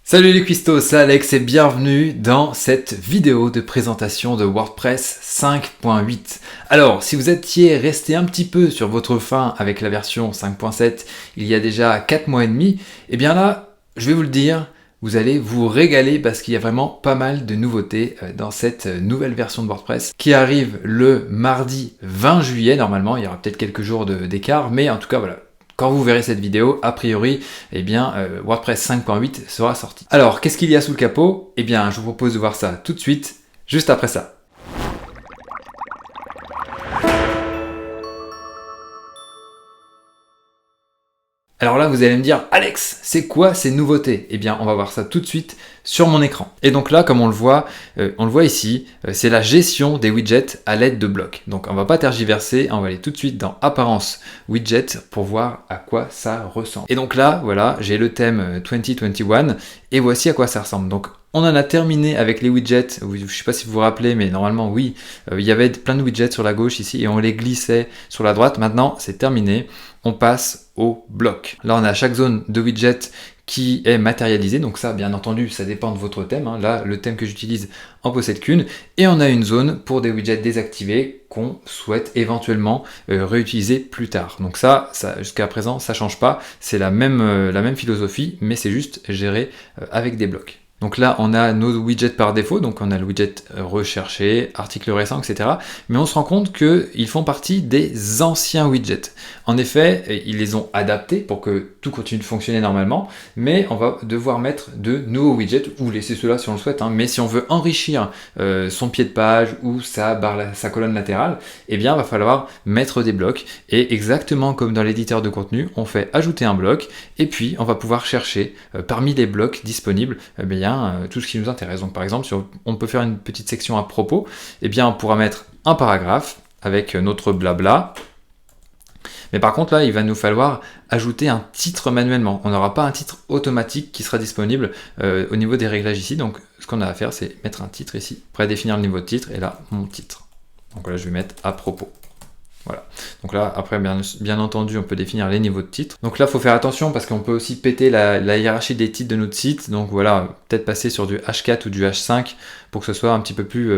Salut les cuistots, c'est Alex et bienvenue dans cette vidéo de présentation de WordPress 5.8. Alors, si vous étiez resté un petit peu sur votre faim avec la version 5.7 il y a déjà 4 mois et demi, eh bien là, je vais vous le dire, vous allez vous régaler parce qu'il y a vraiment pas mal de nouveautés dans cette nouvelle version de WordPress qui arrive le mardi 20 juillet normalement, il y aura peut-être quelques jours d'écart, mais en tout cas voilà. Quand vous verrez cette vidéo, a priori, WordPress 5.8 sera sorti. Alors, qu'est-ce qu'il y a sous le capot? Eh bien, je vous propose de voir ça tout de suite, juste après ça. Alors là, vous allez me dire, Alex, c'est quoi ces nouveautés? Eh bien, on va voir ça tout de suite sur mon écran. Et donc là, comme on le voit ici, c'est la gestion des widgets à l'aide de blocs. Donc on va pas tergiverser, on va aller tout de suite dans Apparence Widget pour voir à quoi ça ressemble. Et donc là, voilà, j'ai le thème 2021 et voici à quoi ça ressemble. Donc on en a terminé avec les widgets, je ne sais pas si vous vous rappelez, mais normalement oui, il y avait plein de widgets sur la gauche ici et on les glissait sur la droite. Maintenant, c'est terminé, on passe au bloc. Là, on a chaque zone de widget qui est matérialisée, donc ça, bien entendu, ça dépend de votre thème. Là, le thème que j'utilise en possède qu'une, et on a une zone pour des widgets désactivés qu'on souhaite éventuellement réutiliser plus tard. Donc ça jusqu'à présent, ça change pas, c'est la même philosophie, mais c'est juste géré avec des blocs. Donc là, on a nos widgets par défaut, donc on a le widget recherché, article récent, etc. Mais on se rend compte qu'ils font partie des anciens widgets. En effet, ils les ont adaptés pour que tout continue de fonctionner normalement, mais on va devoir mettre de nouveaux widgets, ou laisser ceux-là si on le souhaite, mais si on veut enrichir son pied de page ou sa colonne latérale, eh bien, il va falloir mettre des blocs. Et exactement comme dans l'éditeur de contenu, on fait ajouter un bloc, et puis on va pouvoir chercher parmi les blocs disponibles, tout ce qui nous intéresse. Donc par exemple, si on peut faire une petite section à propos, eh bien on pourra mettre un paragraphe avec notre blabla. Mais par contre là, il va nous falloir ajouter un titre manuellement. On n'aura pas un titre automatique qui sera disponible au niveau des réglages ici. Donc ce qu'on a à faire, c'est mettre un titre ici, prédéfinir le niveau de titre, et là, mon titre. Donc là, je vais mettre à propos. Voilà. Donc là, après, bien entendu, on peut définir les niveaux de titres. Donc là, il faut faire attention parce qu'on peut aussi péter la hiérarchie des titres de notre site. Donc voilà, peut-être passer sur du H4 ou du H5 pour que ce soit un petit peu plus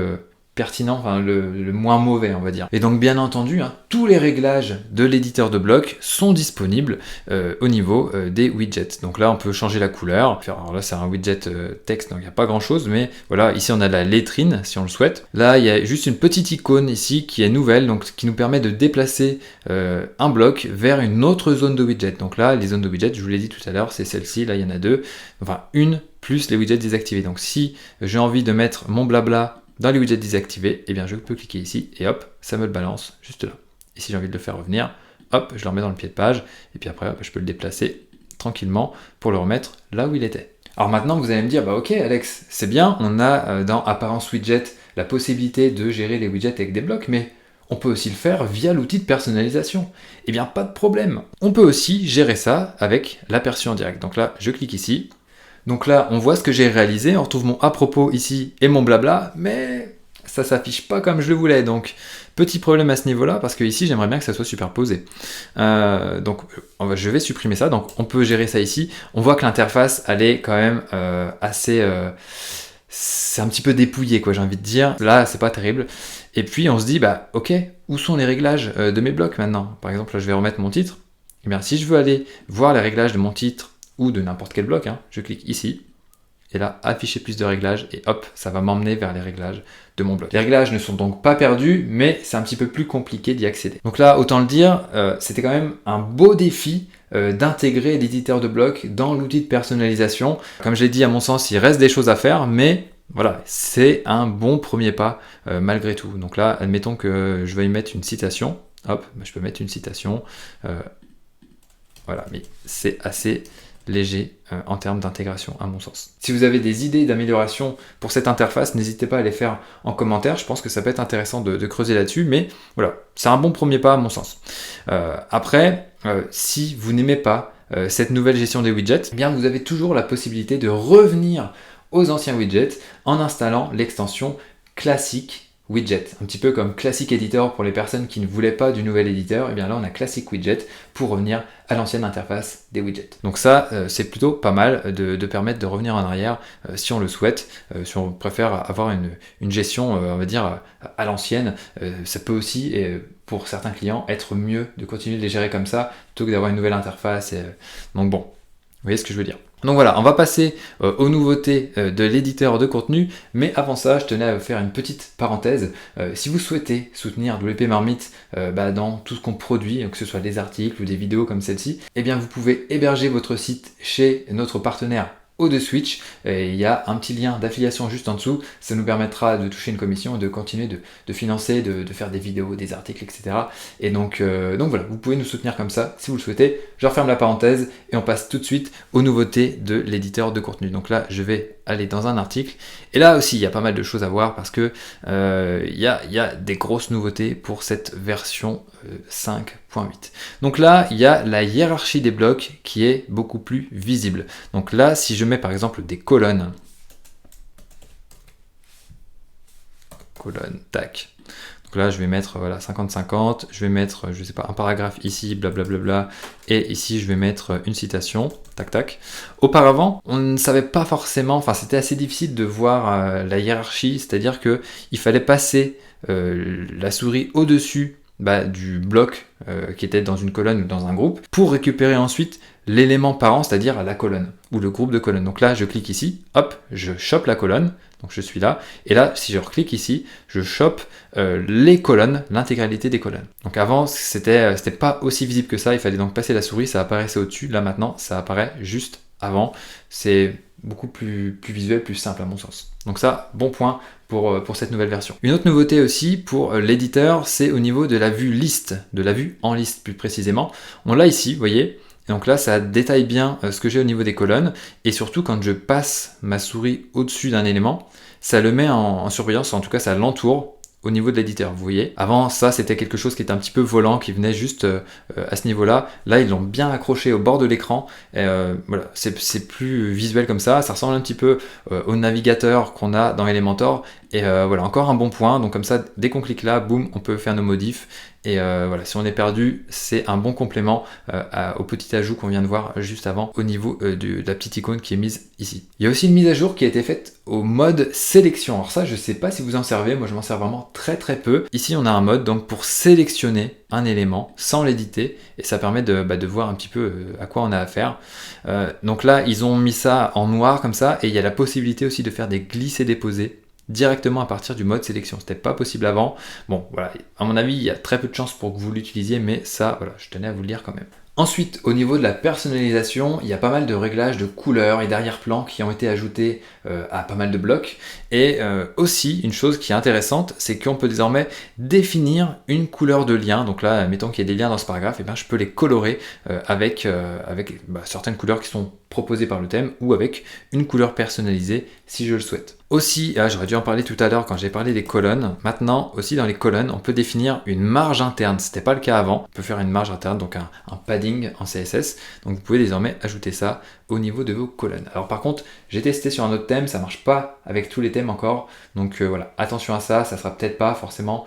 pertinent, enfin le moins mauvais, on va dire. Et donc, bien entendu, tous les réglages de l'éditeur de blocs sont disponibles au niveau des widgets. Donc là, on peut changer la couleur. Alors là, c'est un widget texte, donc il n'y a pas grand-chose, mais voilà, ici, on a la lettrine, si on le souhaite. Là, il y a juste une petite icône ici qui est nouvelle, donc qui nous permet de déplacer un bloc vers une autre zone de widget. Donc là, les zones de widget, je vous l'ai dit tout à l'heure, c'est celle-ci. Là, il y en a deux. Enfin, une plus les widgets désactivés. Donc si j'ai envie de mettre mon blabla dans les widgets désactivés, eh bien je peux cliquer ici et hop, ça me le balance juste là. Et si j'ai envie de le faire revenir, hop, je le remets dans le pied de page et puis après hop, je peux le déplacer tranquillement pour le remettre là où il était. Alors maintenant vous allez me dire, bah ok Alex, c'est bien, on a dans Apparence Widget la possibilité de gérer les widgets avec des blocs, mais on peut aussi le faire via l'outil de personnalisation. Eh bien pas de problème, on peut aussi gérer ça avec l'aperçu en direct. Donc là, je clique ici. Donc là, on voit ce que j'ai réalisé, on retrouve mon à propos ici et mon blabla, mais ça s'affiche pas comme je le voulais. Donc, petit problème à ce niveau-là, parce que ici, j'aimerais bien que ça soit superposé. Donc, je vais supprimer ça. Donc, on peut gérer ça ici. On voit que l'interface, elle est quand même assez... c'est un petit peu dépouillé, quoi, j'ai envie de dire. Là, c'est pas terrible. Et puis, on se dit, bah, ok, où sont les réglages de mes blocs maintenant? Par exemple, là, je vais remettre mon titre. Eh bien, si je veux aller voir les réglages de mon titre, ou de n'importe quel bloc, je clique ici, et là, afficher plus de réglages, et hop, ça va m'emmener vers les réglages de mon bloc. Les réglages ne sont donc pas perdus, mais c'est un petit peu plus compliqué d'y accéder. Donc là, autant le dire, c'était quand même un beau défi d'intégrer l'éditeur de blocs dans l'outil de personnalisation. Comme je l'ai dit, à mon sens, il reste des choses à faire, mais voilà, c'est un bon premier pas malgré tout. Donc là, admettons que je veuille mettre une citation, hop, je peux mettre une citation, voilà, mais c'est assez léger en termes d'intégration à mon sens. Si vous avez des idées d'amélioration pour cette interface, n'hésitez pas à les faire en commentaire, je pense que ça peut être intéressant de creuser là-dessus, mais voilà, c'est un bon premier pas à mon sens. Après, si vous n'aimez pas cette nouvelle gestion des widgets, eh bien vous avez toujours la possibilité de revenir aux anciens widgets en installant l'extension classique Widget, un petit peu comme Classic Editor pour les personnes qui ne voulaient pas du nouvel éditeur, et bien là on a Classic Widget pour revenir à l'ancienne interface des widgets. Donc ça, c'est plutôt pas mal de permettre de revenir en arrière si on le souhaite, si on préfère avoir une gestion, on va dire, à l'ancienne. Ça peut aussi, pour certains clients, être mieux de continuer de les gérer comme ça, plutôt que d'avoir une nouvelle interface. Donc bon, vous voyez ce que je veux dire. Donc voilà, on va passer aux nouveautés de l'éditeur de contenu, mais avant ça, je tenais à faire une petite parenthèse. Si vous souhaitez soutenir WP Marmite dans tout ce qu'on produit, que ce soit des articles ou des vidéos comme celle-ci, eh bien vous pouvez héberger votre site chez notre partenaire Odeswitch. Il y a un petit lien d'affiliation juste en dessous, ça nous permettra de toucher une commission et de continuer de financer, de faire des vidéos, des articles, etc. Et donc voilà, vous pouvez nous soutenir comme ça si vous le souhaitez. Je referme la parenthèse et on passe tout de suite aux nouveautés de l'éditeur de contenu. Donc là, je vais aller dans un article. Et là aussi, il y a pas mal de choses à voir parce que il y a des grosses nouveautés pour cette version 5.8. Donc là, il y a la hiérarchie des blocs qui est beaucoup plus visible. Donc là, si je mets par exemple des colonnes, tac. Donc là, je vais mettre voilà 50-50, je vais mettre, je sais pas, un paragraphe ici, blablabla, et ici, je vais mettre une citation, tac tac. Auparavant, on ne savait pas forcément, enfin c'était assez difficile de voir la hiérarchie, c'est-à-dire que il fallait passer la souris au-dessus du bloc qui était dans une colonne ou dans un groupe, pour récupérer ensuite l'élément parent, c'est-à-dire la colonne, ou le groupe de colonnes. Donc là, je clique ici, hop, je chope la colonne, donc je suis là, et là, si je reclique ici, je chope les colonnes, l'intégralité des colonnes. Donc avant, c'était pas aussi visible que ça, il fallait donc passer la souris, ça apparaissait au-dessus, là maintenant, ça apparaît juste avant, c'est beaucoup plus visuel, plus simple à mon sens. Donc ça, bon point pour cette nouvelle version. Une autre nouveauté aussi pour l'éditeur, c'est au niveau de la vue liste, de la vue en liste plus précisément. On l'a ici, vous voyez, et donc là, ça détaille bien ce que j'ai au niveau des colonnes, et surtout quand je passe ma souris au-dessus d'un élément, ça le met en surveillance, en tout cas ça l'entoure au niveau de l'éditeur, vous voyez. Avant, ça, c'était quelque chose qui était un petit peu volant, qui venait juste à ce niveau-là. Là, ils l'ont bien accroché au bord de l'écran. Voilà, c'est plus visuel comme ça. Ça ressemble un petit peu au navigateur qu'on a dans Elementor. Et voilà, encore un bon point. Donc comme ça, dès qu'on clique là, boum, on peut faire nos modifs. Et voilà, si on est perdu, c'est un bon complément au petit ajout qu'on vient de voir juste avant au niveau de la petite icône qui est mise ici. Il y a aussi une mise à jour qui a été faite au mode sélection. Alors ça, je sais pas si vous en servez, moi je m'en sers vraiment très peu. Ici, on a un mode donc pour sélectionner un élément sans l'éditer et ça permet de voir un petit peu à quoi on a affaire. Donc là, ils ont mis ça en noir comme ça et il y a la possibilité aussi de faire des glisser-déposer directement à partir du mode sélection. C'était pas possible avant. Bon, voilà, à mon avis, il y a très peu de chances pour que vous l'utilisiez, mais ça, voilà, je tenais à vous le dire quand même. Ensuite, au niveau de la personnalisation, il y a pas mal de réglages de couleurs et d'arrière-plan qui ont été ajoutés à pas mal de blocs. Et aussi, une chose qui est intéressante, c'est qu'on peut désormais définir une couleur de lien. Donc là, mettons qu'il y a des liens dans ce paragraphe, et bien je peux les colorer avec certaines couleurs qui sont proposées par le thème ou avec une couleur personnalisée si je le souhaite. Aussi, j'aurais dû en parler tout à l'heure quand j'ai parlé des colonnes. Maintenant, aussi dans les colonnes, on peut définir une marge interne. C'était pas le cas avant. On peut faire une marge interne, donc un padding en CSS. Donc vous pouvez désormais ajouter ça au niveau de vos colonnes. Alors par contre, j'ai testé sur un autre thème, ça marche pas avec tous les thèmes encore. Donc voilà, attention à ça, ça sera peut-être pas forcément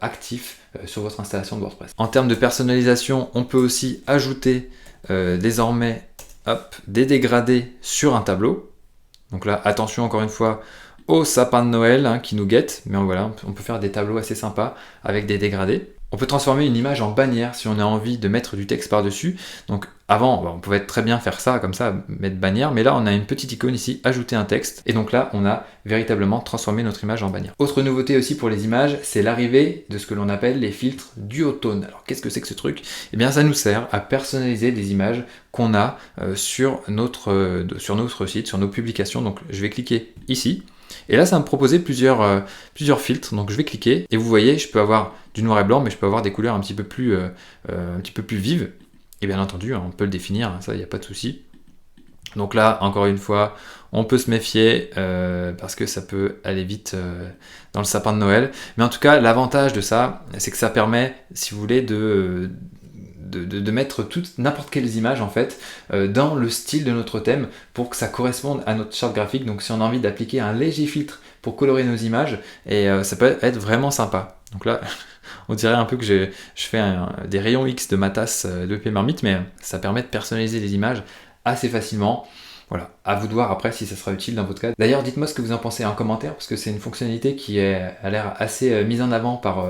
actif sur votre installation de WordPress. En termes de personnalisation, on peut aussi ajouter désormais des dégradés sur un tableau. Donc là, attention encore une fois au sapin de Noël qui nous guette, mais voilà, on peut faire des tableaux assez sympas avec des dégradés. On peut transformer une image en bannière si on a envie de mettre du texte par-dessus. Donc avant, on pouvait très bien faire ça comme ça, mettre bannière, mais là on a une petite icône ici, ajouter un texte, et donc là on a véritablement transformé notre image en bannière. Autre nouveauté aussi pour les images, c'est l'arrivée de ce que l'on appelle les filtres duotone. Alors qu'est-ce que c'est que ce truc? Eh bien ça nous sert à personnaliser des images qu'on a sur notre site, sur nos publications. Donc je vais cliquer ici. Et là, ça va me proposer plusieurs filtres. Donc je vais cliquer et vous voyez, je peux avoir du noir et blanc, mais je peux avoir des couleurs un petit peu plus vives. Et bien entendu, on peut le définir, ça, il n'y a pas de souci. Donc là, encore une fois, on peut se méfier parce que ça peut aller vite dans le sapin de Noël. Mais en tout cas, l'avantage de ça, c'est que ça permet, si vous voulez, de mettre n'importe quelles images en fait dans le style de notre thème pour que ça corresponde à notre charte graphique. Donc si on a envie d'appliquer un léger filtre pour colorer nos images, et ça peut être vraiment sympa. Donc là, on dirait un peu que je fais des rayons X de ma tasse de papier Marmite, mais ça permet de personnaliser les images assez facilement. Voilà, à vous de voir après si ça sera utile dans votre cas. D'ailleurs, dites-moi ce que vous en pensez en commentaire, parce que c'est une fonctionnalité qui a l'air assez mise en avant par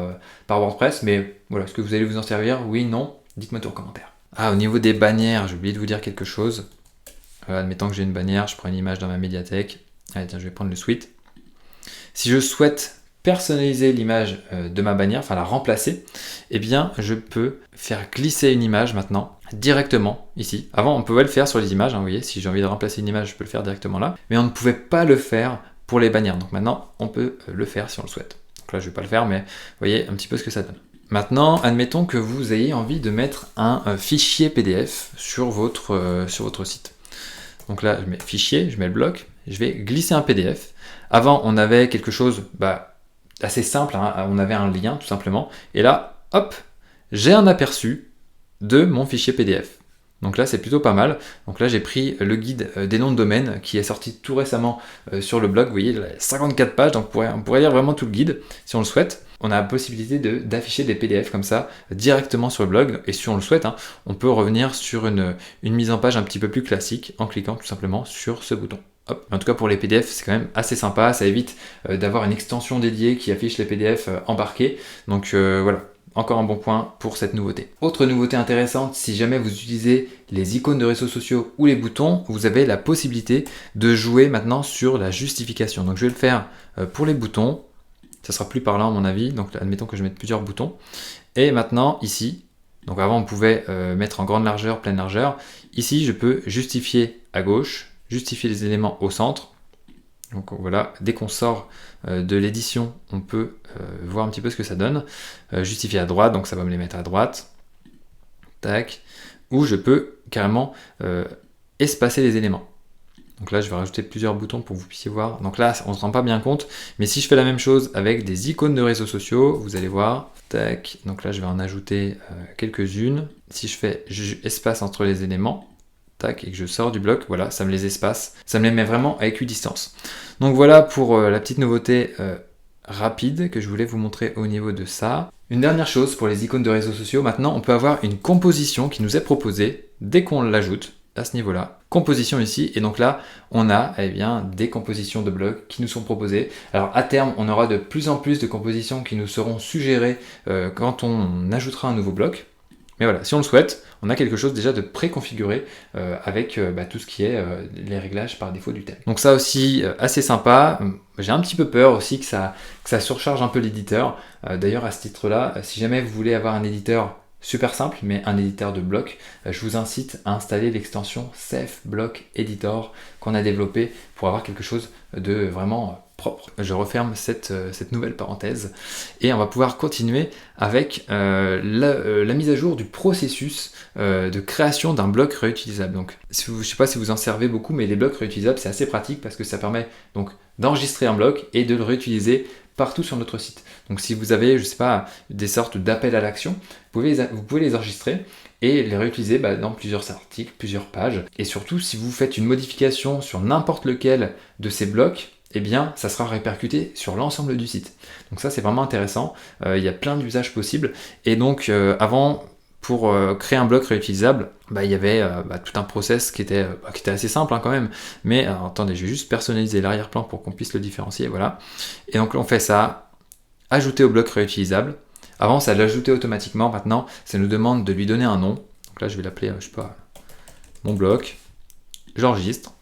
WordPress, mais voilà, est-ce que vous allez vous en servir? Oui, non? Dites-moi tout en commentaire. Ah, au niveau des bannières, j'ai oublié de vous dire quelque chose. Admettons que j'ai une bannière, je prends une image dans ma médiathèque. Allez, tiens, je vais prendre le suite. Si je souhaite personnaliser l'image de ma bannière, enfin la remplacer, eh bien je peux faire glisser une image maintenant directement ici. Avant on pouvait le faire sur les images, hein, vous voyez, si j'ai envie de remplacer une image je peux le faire directement là, mais on ne pouvait pas le faire pour les bannières, donc maintenant on peut le faire si on le souhaite. Donc là je ne vais pas le faire, mais vous voyez un petit peu ce que ça donne. Maintenant, admettons que vous ayez envie de mettre un fichier PDF sur votre site. Donc là je mets fichier, je mets le bloc, je vais glisser un PDF. Avant on avait quelque chose assez simple, hein, on avait un lien tout simplement, et là, hop, j'ai un aperçu de mon fichier PDF. Donc là, c'est plutôt pas mal. Donc là, j'ai pris le guide des noms de domaine qui est sorti tout récemment sur le blog. Vous voyez, il y a 54 pages, donc on pourrait lire vraiment tout le guide si on le souhaite. On a la possibilité d'afficher des PDF comme ça directement sur le blog, et si on le souhaite, hein, on peut revenir sur une mise en page un petit peu plus classique en cliquant tout simplement sur ce bouton. Hop. En tout cas pour les PDF c'est quand même assez sympa, ça évite d'avoir une extension dédiée qui affiche les PDF embarqués, donc voilà, encore un bon point pour cette nouveauté. Autre nouveauté intéressante, si jamais vous utilisez les icônes de réseaux sociaux ou les boutons, vous avez la possibilité de jouer maintenant sur la justification. Donc je vais le faire pour les boutons, ça sera plus parlant à mon avis, donc admettons que je mette plusieurs boutons, et maintenant ici, donc avant on pouvait mettre en grande largeur, pleine largeur, ici je peux justifier à gauche, justifier les éléments au centre. Donc voilà, dès qu'on sort de l'édition, on peut voir un petit peu ce que ça donne. Justifier à droite, donc ça va me les mettre à droite. Tac. Ou je peux carrément espacer les éléments. Donc là, je vais rajouter plusieurs boutons pour que vous puissiez voir. Donc là, on ne se rend pas bien compte. Mais si je fais la même chose avec des icônes de réseaux sociaux, vous allez voir. Tac. Donc là, je vais en ajouter quelques-unes. Si je fais espace entre les éléments, et que je sors du bloc, voilà, ça me les espace, ça me les met vraiment à équidistance. Donc voilà pour la petite nouveauté rapide que je voulais vous montrer au niveau de ça. Une dernière chose pour les icônes de réseaux sociaux, maintenant on peut avoir une composition qui nous est proposée dès qu'on l'ajoute à ce niveau-là. Composition ici, et donc là on a des compositions de blocs qui nous sont proposées. Alors à terme on aura de plus en plus de compositions qui nous seront suggérées quand on ajoutera un nouveau bloc. Mais voilà, si on le souhaite, on a quelque chose déjà de préconfiguré avec tout ce qui est les réglages par défaut du thème. Donc ça aussi, assez sympa. J'ai un petit peu peur aussi que ça surcharge un peu l'éditeur. D'ailleurs, à ce titre-là, si jamais vous voulez avoir un éditeur super simple, mais un éditeur de blocs, je vous incite à installer l'extension Safe Block Editor qu'on a développé pour avoir quelque chose de vraiment propre. Je referme cette nouvelle parenthèse et on va pouvoir continuer avec la mise à jour du processus de création d'un bloc réutilisable. Donc, je ne sais pas si vous en servez beaucoup, mais les blocs réutilisables, c'est assez pratique parce que ça permet donc d'enregistrer un bloc et de le réutiliser partout sur notre site. Donc si vous avez, je sais pas, des sortes d'appels à l'action, vous pouvez les enregistrer et les réutiliser dans plusieurs articles, plusieurs pages. Et surtout, si vous faites une modification sur n'importe lequel de ces blocs, eh bien, ça sera répercuté sur l'ensemble du site. Donc ça, c'est vraiment intéressant. Il y a plein d'usages possibles. Et donc, avant, pour créer un bloc réutilisable, il y avait tout un process qui était assez simple quand même. Mais alors, attendez, je vais juste personnaliser l'arrière-plan pour qu'on puisse le différencier. Voilà. Et donc, on fait ça. Ajouter au bloc réutilisable. Avant, ça l'ajoutait automatiquement. Maintenant, ça nous demande de lui donner un nom. Donc là, je vais l'appeler, je sais pas, mon bloc. J'enregistre.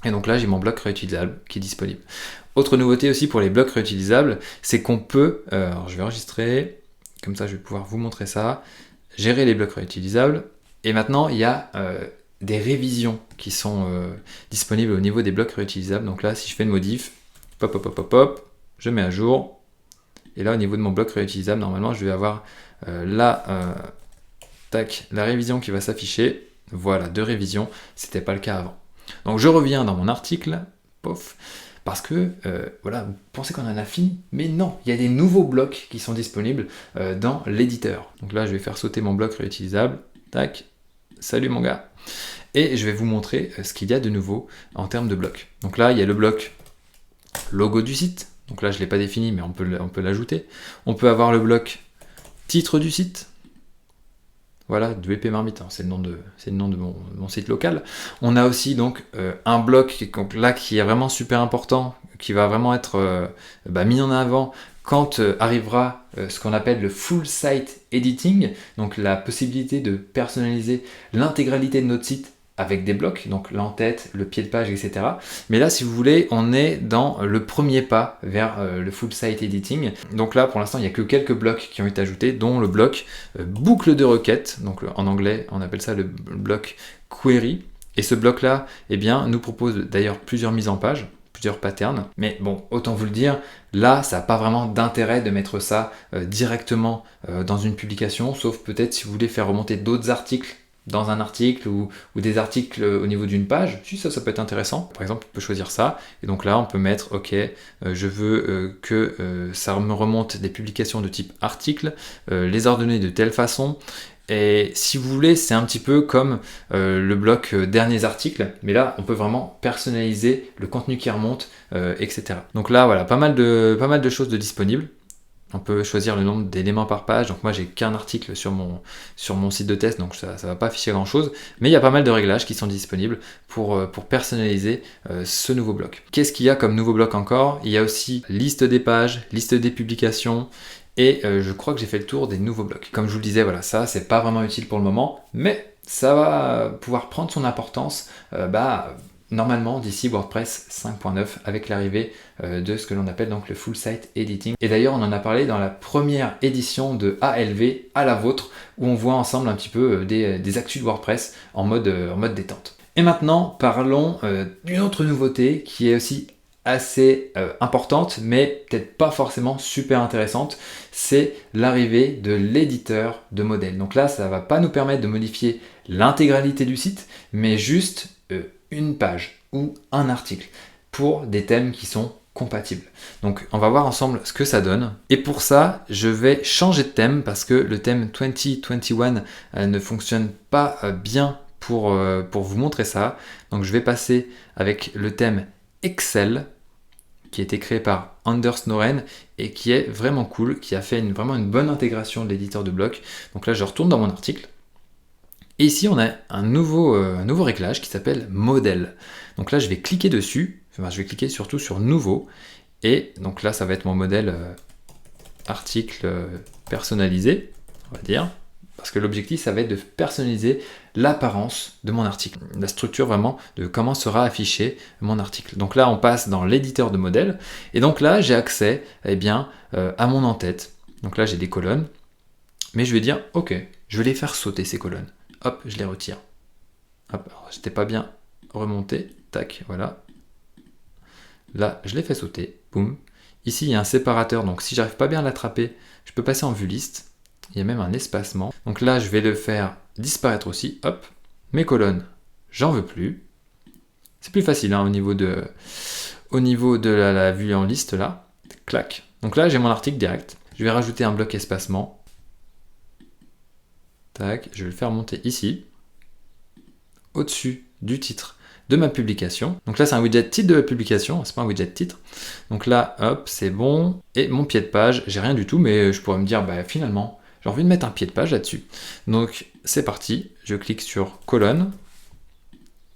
Et donc là, j'ai mon bloc réutilisable qui est disponible. Autre nouveauté aussi pour les blocs réutilisables, c'est qu'on peut, alors je vais enregistrer, comme ça je vais pouvoir vous montrer ça, gérer les blocs réutilisables. Et maintenant, il y a des révisions qui sont disponibles au niveau des blocs réutilisables. Donc là, si je fais une modif, je mets à jour. Et là, au niveau de mon bloc réutilisable, normalement, je vais avoir la révision qui va s'afficher. Voilà, 2 révisions. C'était pas le cas avant. Donc je reviens dans mon article, parce que voilà, vous pensez qu'on en a fini, mais non, il y a des nouveaux blocs qui sont disponibles dans l'éditeur. Donc là, je vais faire sauter mon bloc réutilisable. Tac, salut mon gars. Et je vais vous montrer ce qu'il y a de nouveau en termes de blocs. Donc là, il y a le bloc logo du site. Donc là, je ne l'ai pas défini, mais on peut l'ajouter. On peut avoir le bloc titre du site. Voilà, WP Marmite, hein, c'est le nom de mon site local. On a aussi donc un bloc là qui est vraiment super important, qui va vraiment être mis en avant quand arrivera ce qu'on appelle le full site editing, donc la possibilité de personnaliser l'intégralité de notre site avec des blocs, donc l'en-tête, le pied de page, etc. Mais là, si vous voulez, on est dans le premier pas vers le full site editing. Donc là, pour l'instant, il n'y a que quelques blocs qui ont été ajoutés, dont le bloc boucle de requête. Donc en anglais, on appelle ça le bloc query. Et ce bloc-là, eh bien, nous propose d'ailleurs plusieurs mises en page, plusieurs patterns. Mais bon, autant vous le dire, là, ça n'a pas vraiment d'intérêt de mettre ça directement dans une publication, sauf peut-être si vous voulez faire remonter d'autres articles dans un article ou des articles au niveau d'une page. Si ça peut être intéressant. Par exemple, on peut choisir ça. Et donc là, on peut mettre, ok, je veux que ça me remonte des publications de type article, les ordonner de telle façon. Et si vous voulez, c'est un petit peu comme le bloc derniers articles, mais là, on peut vraiment personnaliser le contenu qui remonte, etc. Donc là, voilà, pas mal de choses de disponibles. On peut choisir le nombre d'éléments par page. Donc moi, j'ai qu'un article sur mon site de test, donc ça ne va pas afficher grand-chose. Mais il y a pas mal de réglages qui sont disponibles pour personnaliser ce nouveau bloc. Qu'est-ce qu'il y a comme nouveau bloc encore? Il y a aussi liste des pages, liste des publications, et je crois que j'ai fait le tour des nouveaux blocs. Comme je vous le disais, voilà, ça, c'est pas vraiment utile pour le moment, mais ça va pouvoir prendre son importance normalement d'ici WordPress 5.9 avec l'arrivée de ce que l'on appelle donc le full site editing. Et d'ailleurs, on en a parlé dans la première édition de ALV à la vôtre, où on voit ensemble un petit peu des actus de WordPress en mode détente. Et maintenant, parlons d'une autre nouveauté qui est aussi assez importante, mais peut-être pas forcément super intéressante, c'est l'arrivée de l'éditeur de modèles. Donc là, ça ne va pas nous permettre de modifier l'intégralité du site, mais juste une page ou un article pour des thèmes qui sont compatibles. Donc on va voir ensemble ce que ça donne. Et pour ça, je vais changer de thème parce que le thème 2021 ne fonctionne pas bien pour vous montrer ça. Donc je vais passer avec le thème Excel qui a été créé par Anders Noren et qui est vraiment cool, qui a fait vraiment une bonne intégration de l'éditeur de bloc. Donc là, je retourne dans mon article. Et ici, on a un nouveau réglage qui s'appelle modèle. Donc là, je vais cliquer dessus. Enfin, je vais cliquer surtout sur nouveau. Et donc là, ça va être mon modèle article personnalisé, on va dire. Parce que l'objectif, ça va être de personnaliser l'apparence de mon article. La structure vraiment de comment sera affiché mon article. Donc là, on passe dans l'éditeur de modèle. Et donc là, j'ai accès à mon en-tête. Donc là, j'ai des colonnes. Mais je vais dire, ok, je vais les faire sauter ces colonnes. Hop, je les retire. Hop, j'étais pas bien remonté. Tac, voilà. Là, je les fais sauter. Boum. Ici, il y a un séparateur. Donc, si j'arrive pas bien à l'attraper, je peux passer en vue liste. Il y a même un espacement. Donc là, je vais le faire disparaître aussi. Hop. Mes colonnes, j'en veux plus. C'est plus facile au niveau de la vue en liste là. Clac. Donc là, j'ai mon article direct. Je vais rajouter un bloc espacement. Tac, je vais le faire monter ici, au-dessus du titre de ma publication. Donc là, c'est un widget titre de la publication, c'est pas un widget titre. Donc là, hop, c'est bon. Et mon pied de page, j'ai rien du tout, mais je pourrais me dire, finalement, j'ai envie de mettre un pied de page là-dessus. Donc c'est parti, je clique sur colonne.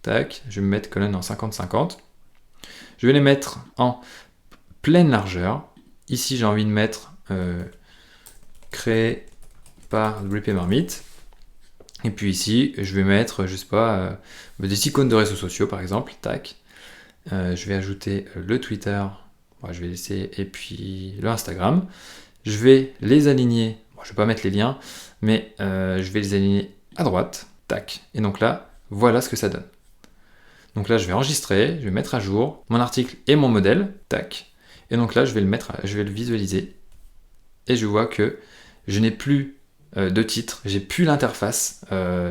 Tac, je vais me mettre colonne en 50-50. Je vais les mettre en pleine largeur. Ici, j'ai envie de mettre créer par WP Marmite. Et puis ici, je vais mettre, je sais pas, des icônes de réseaux sociaux par exemple. Tac. Je vais ajouter le Twitter. Je vais laisser, et puis le Instagram. Je vais les aligner. Je vais pas mettre les liens, mais je vais les aligner à droite. Tac. Et donc là, voilà ce que ça donne. Donc là, je vais enregistrer, je vais mettre à jour mon article et mon modèle. Tac. Et donc là, je vais le visualiser. Et je vois que je n'ai plus de titre, j'ai plus l'interface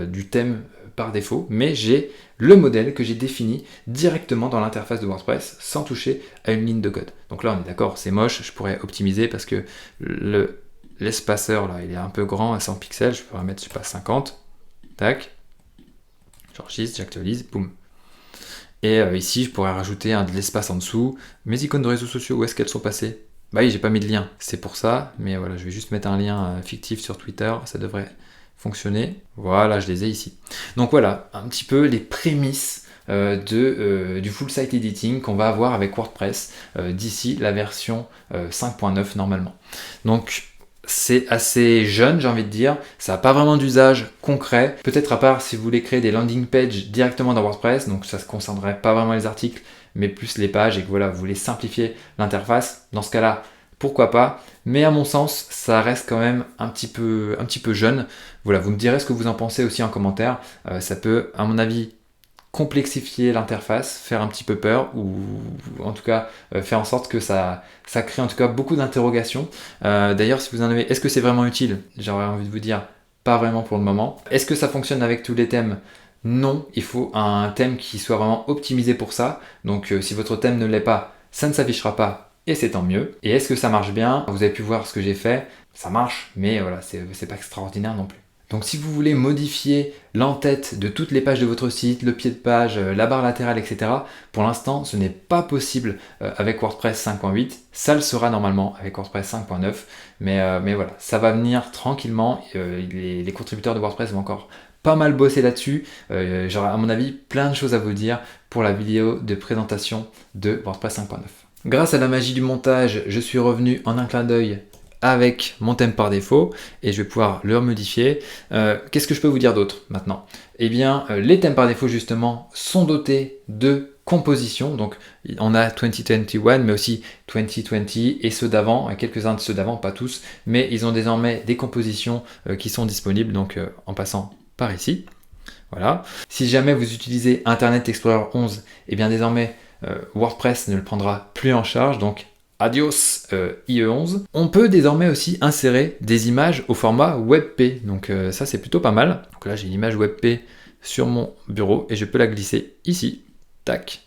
du thème par défaut, mais j'ai le modèle que j'ai défini directement dans l'interface de WordPress sans toucher à une ligne de code. Donc là, on est d'accord, c'est moche, je pourrais optimiser parce que l'espaceur là, il est un peu grand à 100 pixels, je pourrais mettre, je sais pas, 50. Tac. J'enregistre, j'actualise, boum. Et ici, je pourrais rajouter de l'espace en dessous. Mes icônes de réseaux sociaux, où est-ce qu'elles sont passées? Bah oui, j'ai pas mis de lien, c'est pour ça. Mais voilà, je vais juste mettre un lien fictif sur Twitter, ça devrait fonctionner. Voilà, je les ai ici. Donc voilà, un petit peu les prémices du full site editing qu'on va avoir avec WordPress d'ici la version 5.9 normalement. Donc c'est assez jeune, j'ai envie de dire, ça n'a pas vraiment d'usage concret, peut-être à part si vous voulez créer des landing pages directement dans WordPress, donc ça ne concernerait pas vraiment les articles, mais plus les pages, et que voilà, vous voulez simplifier l'interface, dans ce cas-là, pourquoi pas, mais à mon sens, ça reste quand même un petit peu jeune. Voilà, vous me direz ce que vous en pensez aussi en commentaire, ça peut, à mon avis, complexifier l'interface, faire un petit peu peur, ou en tout cas faire en sorte que ça crée en tout cas beaucoup d'interrogations. D'ailleurs, si vous en avez, est-ce que c'est vraiment utile? J'aurais envie de vous dire, pas vraiment pour le moment. Est-ce que ça fonctionne avec tous les thèmes? Non, il faut un thème qui soit vraiment optimisé pour ça. Donc si votre thème ne l'est pas, ça ne s'affichera pas, et c'est tant mieux. Et est-ce que ça marche bien? Vous avez pu voir ce que j'ai fait, ça marche, mais voilà, c'est pas extraordinaire non plus. Donc si vous voulez modifier l'en-tête de toutes les pages de votre site, le pied de page, la barre latérale, etc., pour l'instant, ce n'est pas possible avec WordPress 5.8. Ça le sera normalement avec WordPress 5.9. Mais voilà, ça va venir tranquillement. Les contributeurs de WordPress vont encore pas mal bosser là-dessus. J'aurai à mon avis plein de choses à vous dire pour la vidéo de présentation de WordPress 5.9. Grâce à la magie du montage, je suis revenu en un clin d'œil avec mon thème par défaut et je vais pouvoir le modifier. Qu'est-ce que je peux vous dire d'autre maintenant? Eh bien, les thèmes par défaut justement sont dotés de composition. Donc, on a 2021, mais aussi 2020 et ceux d'avant, quelques-uns de ceux d'avant, pas tous, mais ils ont désormais des compositions qui sont disponibles, donc en passant par ici. Voilà. Si jamais vous utilisez Internet Explorer 11, eh bien désormais, WordPress ne le prendra plus en charge, donc adios IE11. On peut désormais aussi insérer des images au format WebP, donc ça c'est plutôt pas mal. Donc là j'ai une image WebP sur mon bureau et je peux la glisser ici, tac,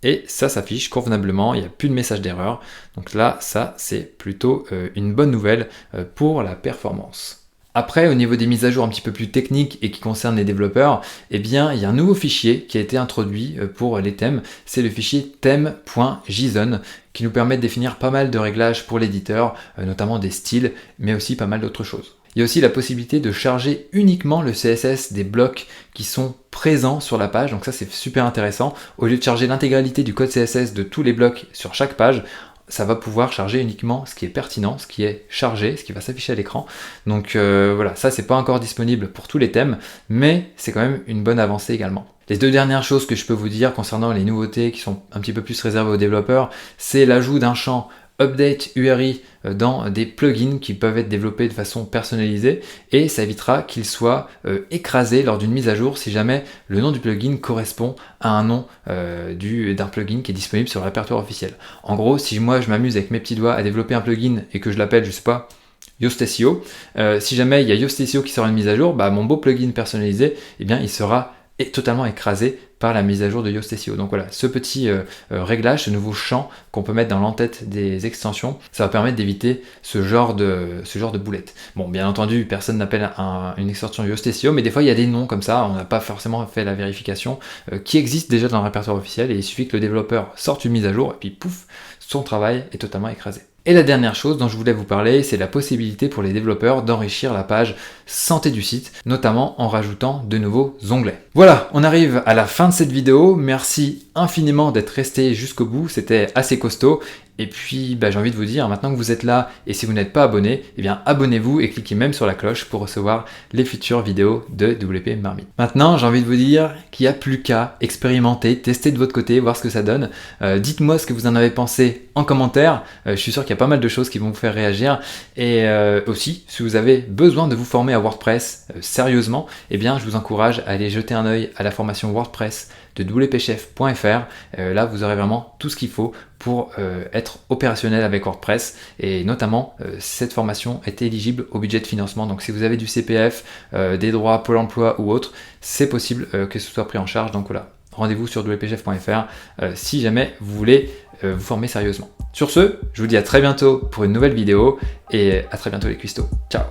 et ça s'affiche convenablement, il n'y a plus de message d'erreur. Donc là ça c'est plutôt une bonne nouvelle pour la performance. Après, au niveau des mises à jour un petit peu plus techniques et qui concernent les développeurs, eh bien, il y a un nouveau fichier qui a été introduit pour les thèmes. C'est le fichier theme.json qui nous permet de définir pas mal de réglages pour l'éditeur, notamment des styles, mais aussi pas mal d'autres choses. Il y a aussi la possibilité de charger uniquement le CSS des blocs qui sont présents sur la page, donc ça c'est super intéressant. Au lieu de charger l'intégralité du code CSS de tous les blocs sur chaque page, ça va pouvoir charger uniquement ce qui est pertinent, ce qui est chargé, ce qui va s'afficher à l'écran. Donc voilà, ça c'est pas encore disponible pour tous les thèmes, mais c'est quand même une bonne avancée également. Les deux dernières choses que je peux vous dire concernant les nouveautés qui sont un petit peu plus réservées aux développeurs, c'est l'ajout d'un champ Update URI dans des plugins qui peuvent être développés de façon personnalisée et ça évitera qu'ils soient écrasés lors d'une mise à jour si jamais le nom du plugin correspond à un nom d'un plugin qui est disponible sur le répertoire officiel. En gros, si moi je m'amuse avec mes petits doigts à développer un plugin et que je l'appelle, je sais pas, Yoast SEO, si jamais il y a Yoast SEO qui sort une mise à jour, bah, mon beau plugin personnalisé, eh bien, il sera totalement écrasé par la mise à jour de Yoast SEO. Donc voilà, ce petit réglage, ce nouveau champ qu'on peut mettre dans l'entête des extensions, ça va permettre d'éviter ce genre de boulette. Bon, bien entendu, personne n'appelle une extension Yoast SEO, mais des fois il y a des noms comme ça, on n'a pas forcément fait la vérification, qui existent déjà dans le répertoire officiel, et il suffit que le développeur sorte une mise à jour, et puis pouf, son travail est totalement écrasé. Et la dernière chose dont je voulais vous parler, c'est la possibilité pour les développeurs d'enrichir la page santé du site, notamment en rajoutant de nouveaux onglets. Voilà, on arrive à la fin de cette vidéo. Merci infiniment d'être resté jusqu'au bout, c'était assez costaud. Et puis j'ai envie de vous dire, maintenant que vous êtes là, et si vous n'êtes pas abonné, eh bien abonnez-vous et cliquez même sur la cloche pour recevoir les futures vidéos de WP Marmite. Maintenant, j'ai envie de vous dire qu'il n'y a plus qu'à expérimenter, tester de votre côté, voir ce que ça donne. Dites-moi ce que vous en avez pensé en commentaire. Je suis sûr qu'il y a pas mal de choses qui vont vous faire réagir. Et aussi, si vous avez besoin de vous former à WordPress sérieusement, eh bien je vous encourage à aller jeter un œil à la formation WordPress de wpchef.fr. Là, vous aurez vraiment tout ce qu'il faut pour être opérationnel avec WordPress, et notamment cette formation est éligible au budget de financement. Donc si vous avez du CPF, des droits Pôle emploi ou autre, c'est possible que ce soit pris en charge. Donc voilà, rendez-vous sur wpchef.fr si jamais vous voulez vous former sérieusement. Sur ce, je vous dis à très bientôt pour une nouvelle vidéo, et à très bientôt les cuistots. Ciao.